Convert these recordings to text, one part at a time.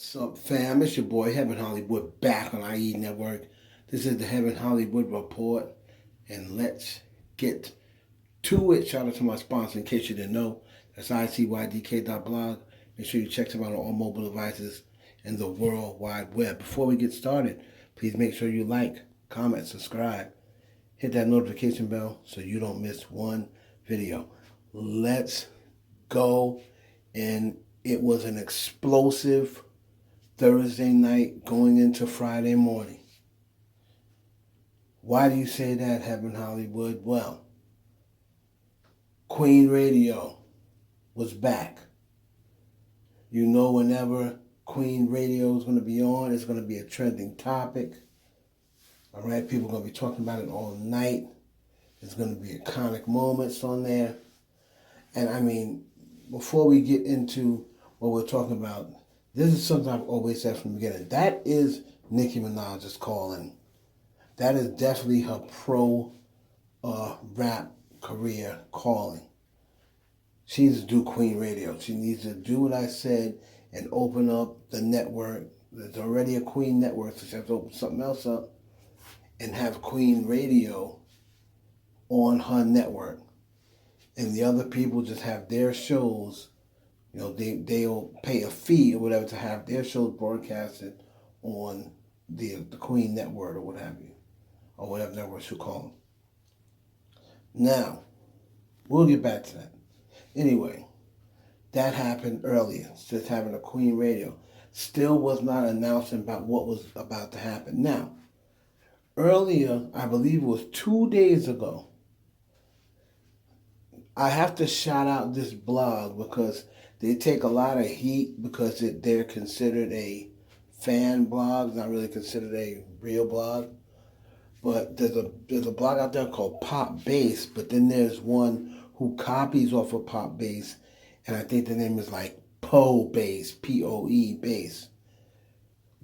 So, fam, it's your boy Heaven Hollywood back on IE Network. This is the Heaven Hollywood Report, and let's get to it. Shout out to my sponsor, in case you didn't know. That's icydk.blog. Make sure you check them out on all mobile devices and the World Wide Web. Before we get started, please make sure you like, comment, subscribe. Hit that notification bell so you don't miss one video. Let's go. And it was an explosive Thursday night going into Friday morning. Why do you say that, Heaven Hollywood? Well, Queen Radio was back. You know, whenever Queen Radio is going to be on, it's going to be a trending topic. All right, people are going to be talking about it all night. There's going to be iconic moments on there. And I mean, before we get into what we're talking about, this is something I've always said from the beginning. That is Nicki Minaj's calling. That is definitely her rap career calling. She needs to do Queen Radio. She needs to do what I said and open up the network. There's already a Queen network, so she has to open something else up and have Queen Radio on her network. And the other people just have their shows. You know, they'll pay a fee or whatever to have their shows broadcasted on the Queen Network or what have you, or whatever network you call them. Now, we'll get back to that. Anyway, that happened earlier, just having a Queen Radio. Still was not announcing about what was about to happen. Now, earlier, I believe it was 2 days ago, I have to shout out this blog because they take a lot of heat because they're considered a fan blog, not really considered a real blog. But there's a blog out there called Pop Bass, but then there's one who copies off of Pop Bass, and I think the name is like Poe Bass, P-O-E Bass.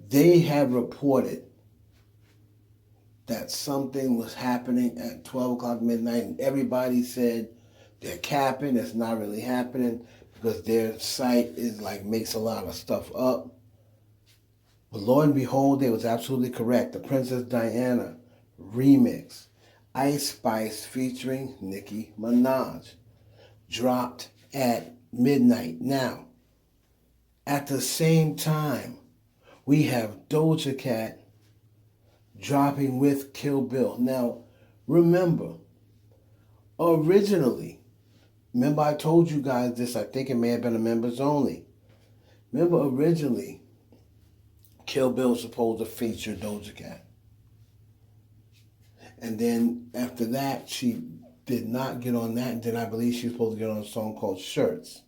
They have reported that something was happening at 12 o'clock midnight, and everybody said they're capping, it's not really happening, because their site is like makes a lot of stuff up. But lo and behold, they was absolutely correct. The Princess Diana remix, Ice Spice featuring Nicki Minaj, dropped at midnight. Now, at the same time, we have Doja Cat dropping with Kill Bill. Now, remember, originally, remember I told you guys this, I think it may have been a members only. Remember originally, Kill Bill was supposed to feature Doja Cat. And then after that, she did not get on that. And then I believe she was supposed to get on a song called Shirts.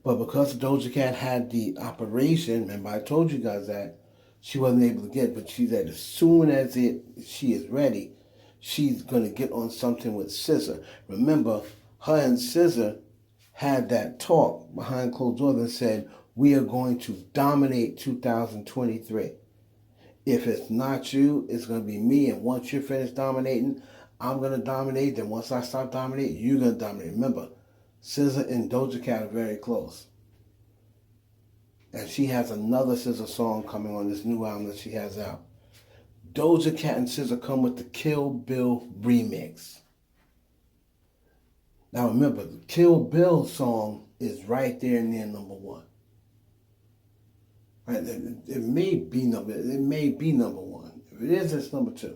But because Doja Cat had the operation, remember I told you guys that, she wasn't able to get, but she said as soon as she is ready, she's going to get on something with SZA. Remember, her and SZA had that talk behind closed doors and said, we are going to dominate 2023. If it's not you, it's going to be me. And once you're finished dominating, I'm going to dominate. Then once I stop dominating, you're going to dominate. Remember, SZA and Doja Cat are very close. And she has another SZA song coming on this new album that she has out. Doja Cat and SZA come with the Kill Bill remix. Now remember, the Kill Bill song is right there near number one. Right? It may be number one. If it is, it's number two.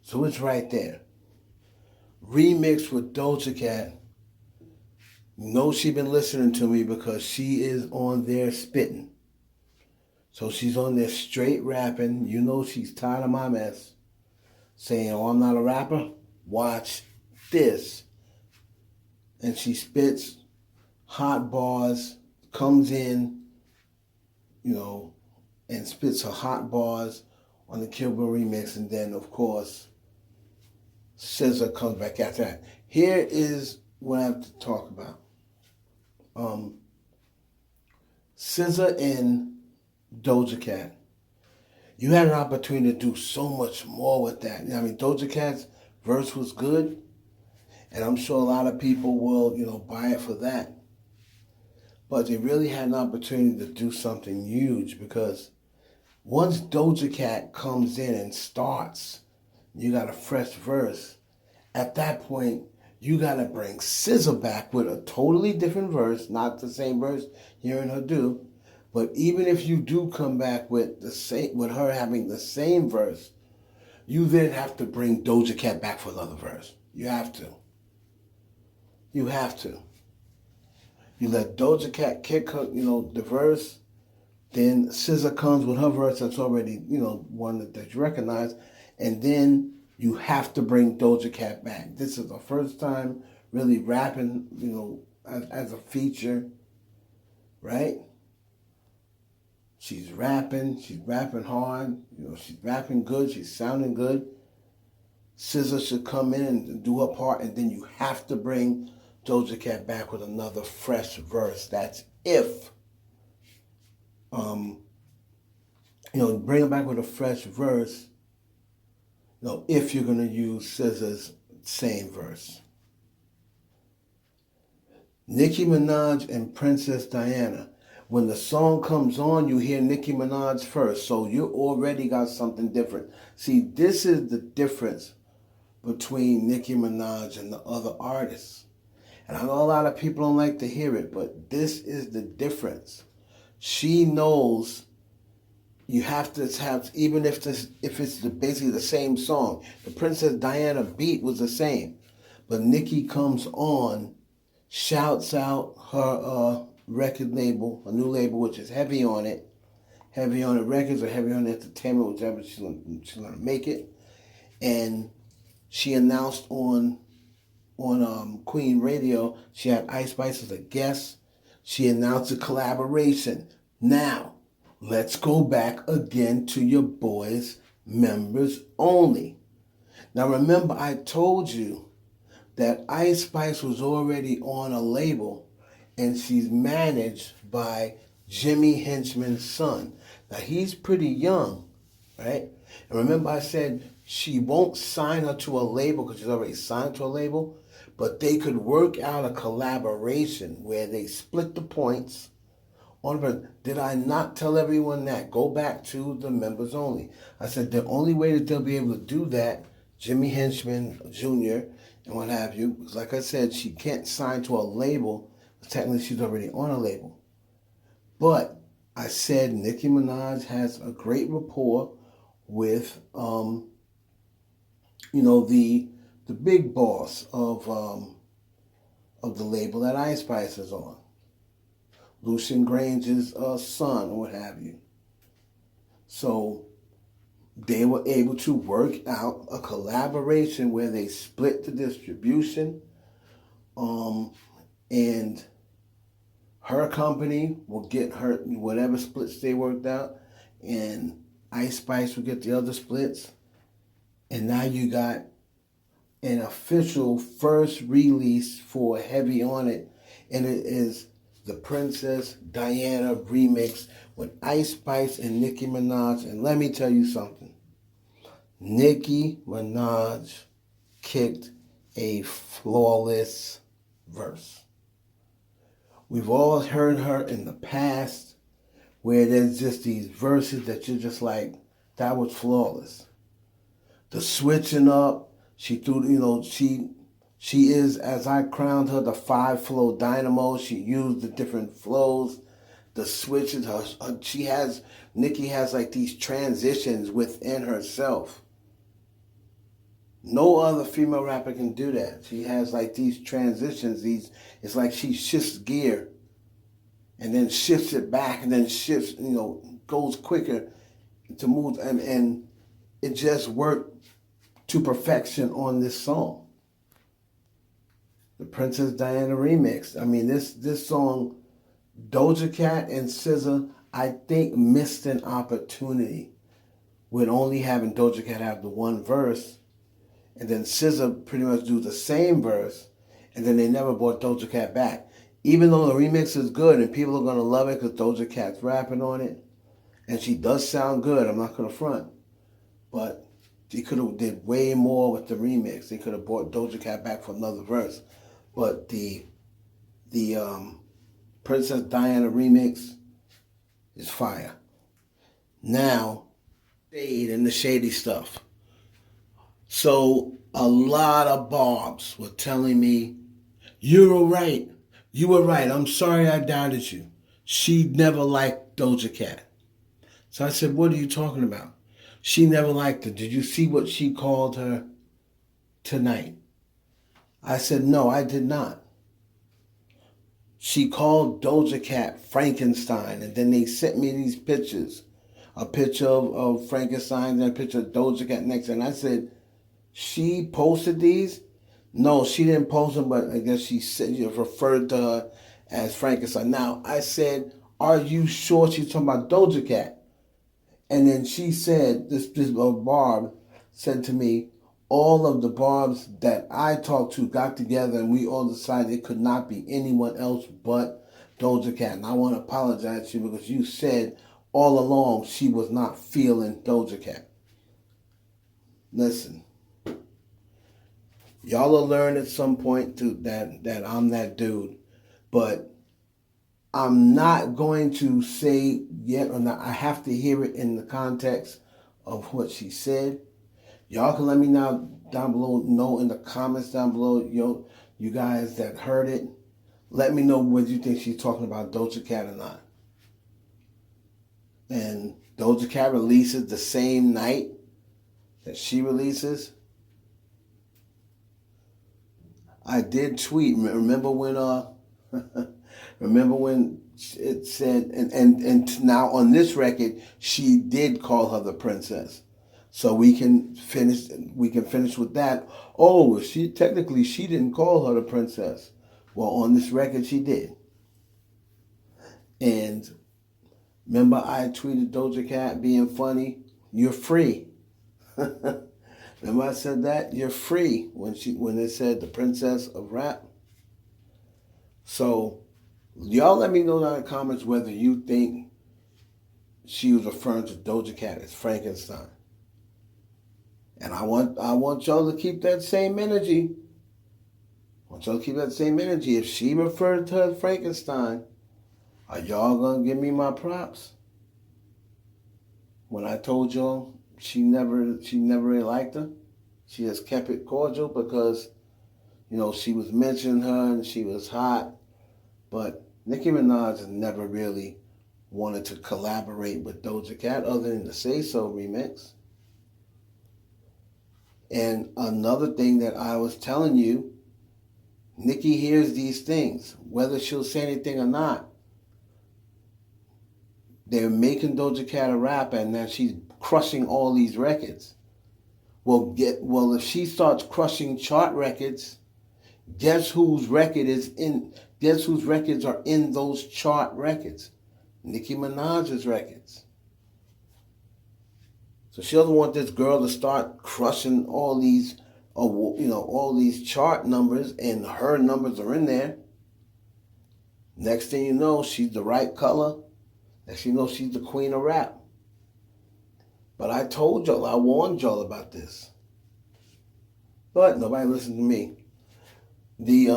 So it's right there. Remixed with Doja Cat. You know she's been listening to me because she is on there spitting. So she's on there straight rapping. You know she's tired of my mess. Saying, oh, I'm not a rapper? Watch this. And she spits hot bars, comes in, you know, and spits her hot bars on the Kill Bill remix. And then, of course, SZA comes back after that. Here is what I have to talk about. SZA and Doja Cat. You had an opportunity to do so much more with that. I mean, Doja Cat's verse was good, and I'm sure a lot of people will, buy it for that. But they really had an opportunity to do something huge, because once Doja Cat comes in and starts, you got a fresh verse. At that point, you got to bring SZA back with a totally different verse, not the same verse you're hearing her do. But even if you do come back with with her having the same verse, you then have to bring Doja Cat back for another verse. You have to. You have to. You let Doja Cat kick her, the verse. Then SZA comes with her verse that's already, one that you recognize. And then you have to bring Doja Cat back. This is the first time really rapping, as a feature, right? She's rapping hard, she's rapping good, she's sounding good. SZA should come in and do her part, and then you have to bring Doja Cat back with another fresh verse. That's if, bring her back with a fresh verse, if you're going to use SZA's same verse. Nicki Minaj and Princess Diana. When the song comes on, you hear Nicki Minaj first, so you already got something different. See, this is the difference between Nicki Minaj and the other artists. And I know a lot of people don't like to hear it, but this is the difference. She knows you have to have, even if it's basically the same song. The Princess Diana beat was the same, but Nicki comes on, shouts out her record label, a new label, which is Heavy On It Records or Heavy On Entertainment, whichever she's gonna make it. And she announced on Queen Radio, she had Ice Spice as a guest. She announced a collaboration. Now, let's go back again to your boys, members only. Now remember, I told you that Ice Spice was already on a label, and she's managed by Jimmy Henchman's son. Now he's pretty young, right? And remember I said she won't sign her to a label because she's already signed to a label, but they could work out a collaboration where they split the points on her. Did I not tell everyone that? Go back to the members only. I said the only way that they'll be able to do that, Jimmy Henchman Jr. and what have you, because like I said, she can't sign to a label. Technically, she's already on a label. But I said Nicki Minaj has a great rapport with, the big boss of the label that Ice Spice is on, Lucian Grange's son, or what have you. So they were able to work out a collaboration where they split the distribution, and her company will get her whatever splits they worked out, and Ice Spice will get the other splits. And now you got an official first release for Heavy On It, and it is the Princess Diana remix with Ice Spice and Nicki Minaj. And let me tell you something. Nicki Minaj kicked a flawless verse. We've all heard her in the past where there's just these verses that you're just like, that was flawless. The switching up, she threw, she is, as I crowned her, the 5-flow dynamo. She used the different flows, the switches. Nicki has like these transitions within herself. No other female rapper can do that. She has like these transitions. It's like she shifts gear and then shifts it back and then shifts, goes quicker to move. And it just worked to perfection on this song. The Princess Diana remix. I mean, this song, Doja Cat and SZA, I think missed an opportunity with only having Doja Cat have the one verse, and then SZA pretty much do the same verse, and then they never brought Doja Cat back. Even though the remix is good and people are going to love it because Doja Cat's rapping on it, and she does sound good, I'm not going to front, but they could have did way more with the remix. They could have brought Doja Cat back for another verse. But the Princess Diana remix is fire. Now, shade and the shady stuff. So a lot of Barbs were telling me, "You were right. You were right. I'm sorry I doubted you. She never liked Doja Cat." So I said, "What are you talking about? She never liked her. Did you see what she called her tonight?" I said, "No, I did not. She called Doja Cat Frankenstein, and then they sent me these pictures. A picture of Frankenstein and a picture of Doja Cat next." And I said, "She posted these?" No, she didn't post them, but I guess she said you referred to her as Frankenstein. Now, I said, "Are you sure she's talking about Doja Cat?" And then she said, this Barb said to me, all of the Barbs that I talked to got together and we all decided it could not be anyone else but Doja Cat. And I want to apologize to you because you said all along she was not feeling Doja Cat. Listen, y'all will learn at some point that I'm that dude, but I'm not going to say yet or not. I have to hear it in the context of what she said. Y'all can let me know down below, know in the comments down below, you guys that heard it. Let me know whether you think she's talking about Doja Cat or not. And Doja Cat releases the same night that she releases. I did tweet. Remember when remember when it said, and now on this record, she did call her the princess. So we can finish with that. Oh, she didn't call her the princess. Well, on this record she did. And remember I tweeted Doja Cat being funny, "You're free." Remember I said that? You're free when it said the princess of rap. So y'all let me know down in the comments whether you think she was referring to Doja Cat as Frankenstein. And I want y'all to keep that same energy. If she referred to her as Frankenstein, are y'all gonna give me my props? When I told y'all she never really liked her, she just kept it cordial because, she was mentioning her and she was hot. But Nicki Minaj has never really wanted to collaborate with Doja Cat other than the Say So remix. And another thing that I was telling you, Nicki hears these things, whether she'll say anything or not. They're making Doja Cat a rapper and now she's crushing all these records. Well, if she starts crushing chart records, guess whose records are in those chart records? Nicki Minaj's records. So she doesn't want this girl to start crushing all these chart numbers, and her numbers are in there. Next thing you know, she's the right color. Next thing you know, she's the queen of rap. But I told y'all, I warned y'all about this. But nobody listened to me. The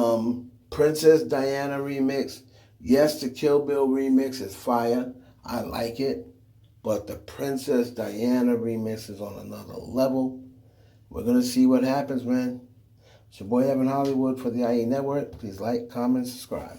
Princess Diana remix, yes, the Kill Bill remix is fire. I like it. But the Princess Diana remix is on another level. We're going to see what happens, man. It's your boy Evan Hollywood for the IE Network. Please like, comment, subscribe.